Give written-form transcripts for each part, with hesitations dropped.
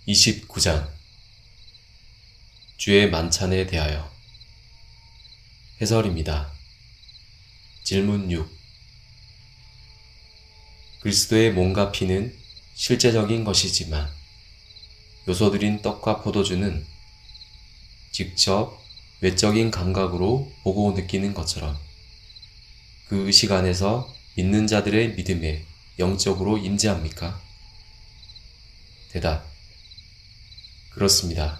29장 주의 만찬에 대하여 해설입니다. 질문 6. 그리스도의 몸과 피는 실제적인 것이지만 요소들인 떡과 포도주는 직접 외적인 감각으로 보고 느끼는 것처럼 그 의식 안에서 믿는 자들의 믿음에 영적으로 임재합니까? 대답. 그렇습니다.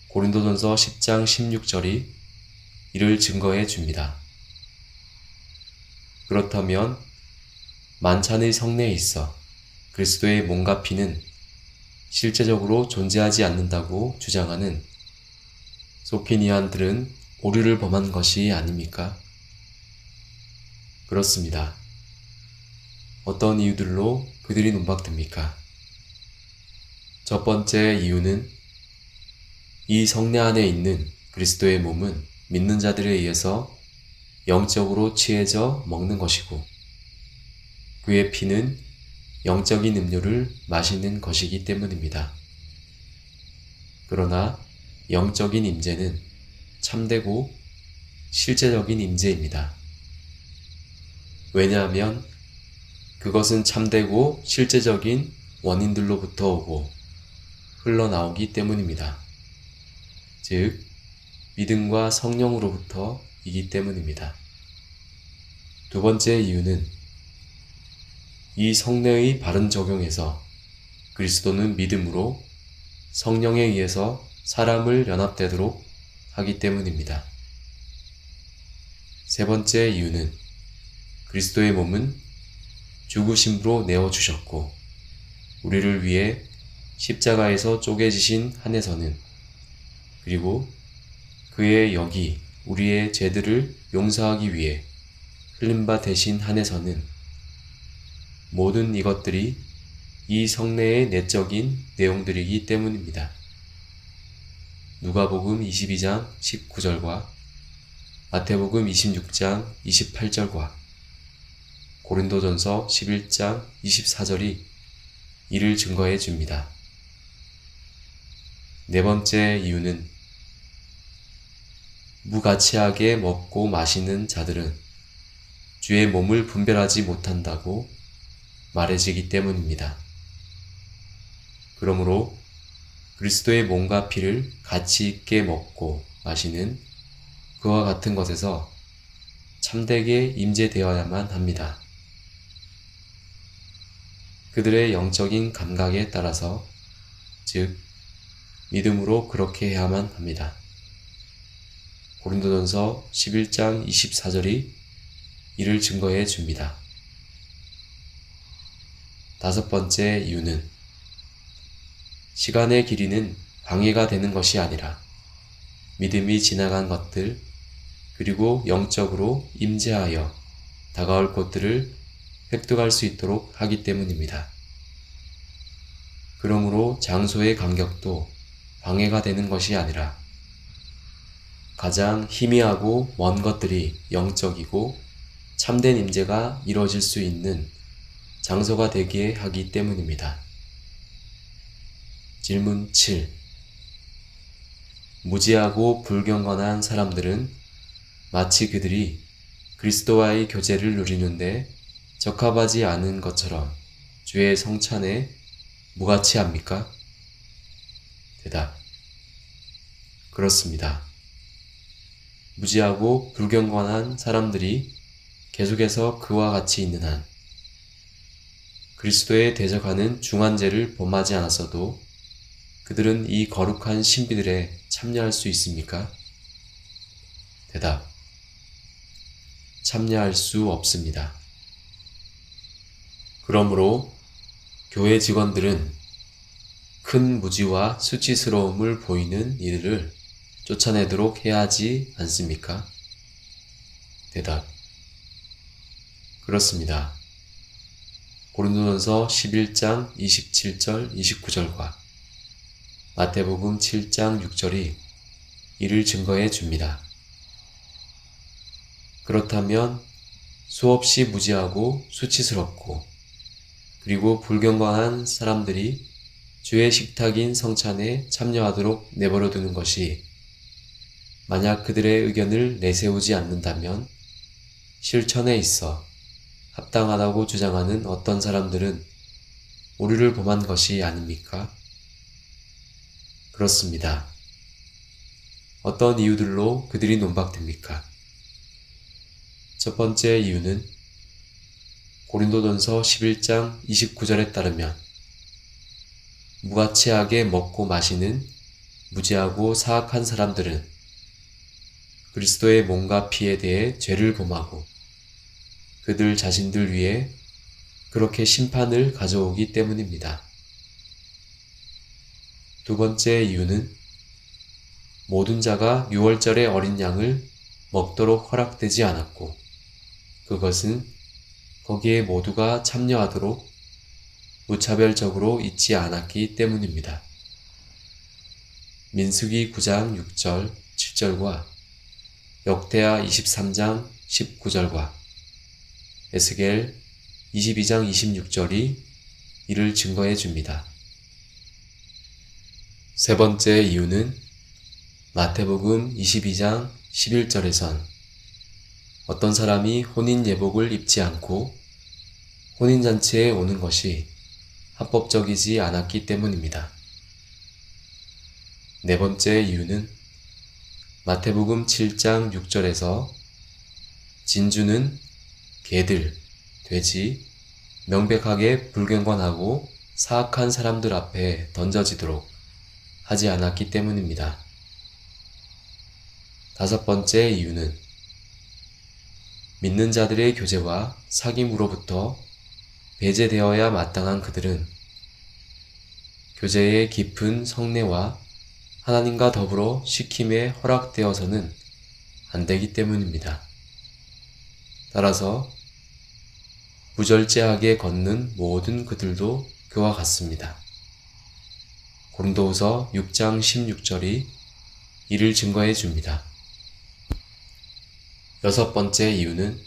고린도전서 10장 16절이 이를 증거해 줍니다. 그렇다면 만찬의 성례에 있어 그리스도의 몸과 피는 실제적으로 존재하지 않는다고 주장하는 소피니안들은 오류를 범한 것이 아닙니까? 그렇습니다. 어떤 이유들로 그들이 논박됩니까? 첫 번째 이유는 이 성례 안에 있는 그리스도의 몸은 믿는 자들에 의해서 영적으로 취해져 먹는 것이고 그의 피는 영적인 음료를 마시는 것이기 때문입니다. 그러나 영적인 임재는 참되고 실제적인 임재입니다. 왜냐하면 그것은 참되고 실제적인 원인들로부터 오고 흘러나오기 때문입니다. 즉, 믿음과 성령으로부터이기 때문입니다. 두 번째 이유는 이 성례의 바른 적용에서 그리스도는 믿음으로 성령에 의해서 사람을 연합되도록 하기 때문입니다. 세 번째 이유는 그리스도의 몸은 죽으심으로 내어주셨고 우리를 위해 십자가에서 쪼개지신 한에서는 그리고 그의 영이 우리의 죄들을 용서하기 위해 흘린 바 되신 한에서는 모든 이것들이 이 성례의 내적인 내용들이기 때문입니다. 누가복음 22장 19절과 마태복음 26장 28절과 고린도전서 11장 24절이 이를 증거해 줍니다. 네 번째 이유는 무가치하게 먹고 마시는 자들은 주의 몸을 분별하지 못한다고 말해지기 때문입니다. 그러므로 그리스도의 몸과 피를 가치 있게 먹고 마시는 그와 같은 것에서 참되게 임재되어야만 합니다. 그들의 영적인 감각에 따라서, 즉 믿음으로 그렇게 해야만 합니다. 고린도전서 11장 24절이 이를 증거해 줍니다. 다섯 번째 이유는 시간의 길이는 방해가 되는 것이 아니라 믿음이 지나간 것들 그리고 영적으로 임재하여 다가올 것들을 획득할 수 있도록 하기 때문입니다. 그러므로 장소의 간격도 방해가 되는 것이 아니라 가장 희미하고 먼 것들이 영적이고 참된 임재가 이루어질 수 있는 장소가 되게 하기 때문입니다. 질문 7. 무지하고 불경건한 사람들은 마치 그들이 그리스도와의 교제를 누리는데 적합하지 않은 것처럼 주의 성찬에 무가치합니까? 대답. 그렇습니다. 무지하고 불경건한 사람들이 계속해서 그와 같이 있는 한 그리스도에 대적하는 중한죄를 범하지 않았어도 그들은 이 거룩한 신비들에 참여할 수 있습니까? 대답. 참여할 수 없습니다. 그러므로 교회 직원들은 큰 무지와 수치스러움을 보이는 이들을 쫓아내도록 해야 하지 않습니까? 대답. 그렇습니다. 고린도전서 11장 27절 29절과 마태복음 7장 6절이 이를 증거해 줍니다. 그렇다면 수없이 무지하고 수치스럽고 그리고 불경건한 사람들이 주의 식탁인 성찬에 참여하도록 내버려 두는 것이 만약 그들의 의견을 내세우지 않는다면 실천에 있어 합당하다고 주장하는 어떤 사람들은 우리를 범한 것이 아닙니까? 그렇습니다. 어떤 이유들로 그들이 논박됩니까? 첫 번째 이유는 고린도전서 11장 29절에 따르면 무가치하게 먹고 마시는 무지하고 사악한 사람들은 그리스도의 몸과 피에 대해 죄를 범하고 그들 자신들 위에 그렇게 심판을 가져오기 때문입니다. 두 번째 이유는 모든 자가 유월절의 어린 양을 먹도록 허락되지 않았고 그것은 거기에 모두가 참여하도록 무차별적으로 있지 않았기 때문입니다. 민수기 9장 6절, 7절과 역대하 23장 19절과 에스겔 22장 26절이 이를 증거해 줍니다. 세 번째 이유는 마태복음 22장 11절에선 어떤 사람이 혼인 예복을 입지 않고 혼인잔치에 오는 것이 합법적이지 않았기 때문입니다. 네 번째 이유는 마태복음 7장 6절에서 진주는 개들, 돼지, 명백하게 불경건하고 사악한 사람들 앞에 던져지도록 하지 않았기 때문입니다. 다섯 번째 이유는 믿는 자들의 교제와 사귐으로부터 배제되어야 마땅한 그들은 교제의 깊은 성례와 하나님과 더불어 시킴에 허락되어서는 안 되기 때문입니다. 따라서 무절제하게 걷는 모든 그들도 그와 같습니다. 고린도후서 6장 16절이 이를 증거해 줍니다. 여섯 번째 이유는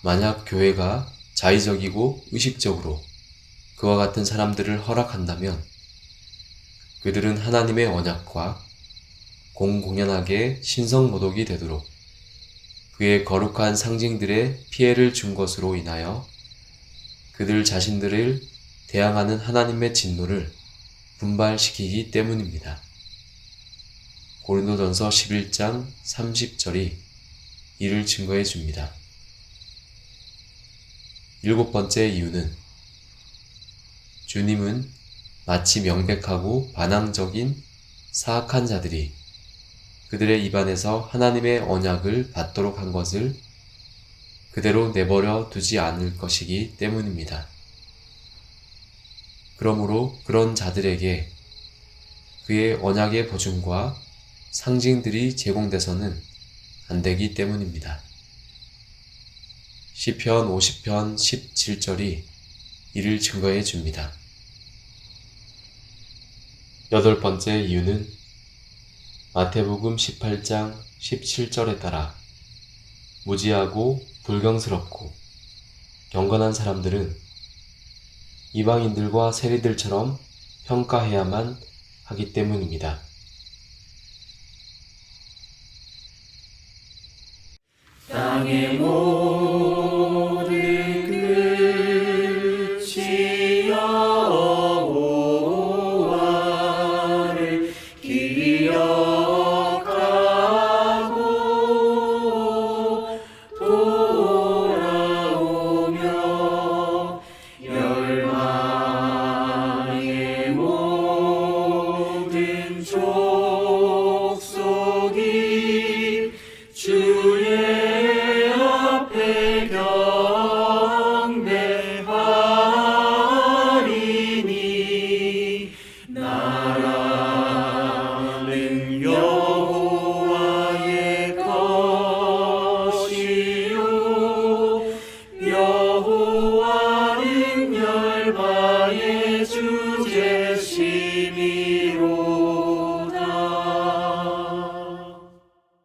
만약 교회가 자의적이고 의식적으로 그와 같은 사람들을 허락한다면 그들은 하나님의 언약과 공공연하게 신성모독이 되도록 그의 거룩한 상징들의 피해를 준 것으로 인하여 그들 자신들을 대항하는 하나님의 진노를 분발시키기 때문입니다. 고린도전서 11장 30절이 이를 증거해 줍니다. 일곱 번째 이유는 주님은 마치 명백하고 반항적인 사악한 자들이 그들의 입안에서 하나님의 언약을 받도록 한 것을 그대로 내버려 두지 않을 것이기 때문입니다. 그러므로 그런 자들에게 그의 언약의 보증과 상징들이 제공돼서는 안 되기 때문입니다. 시편 50편 17절이 이를 증거해 줍니다. 여덟 번째 이유는 마태복음 18장 17절에 따라 무지하고 불경스럽고 경건한 사람들은 이방인들과 세리들처럼 평가해야만 하기 때문입니다. 땅의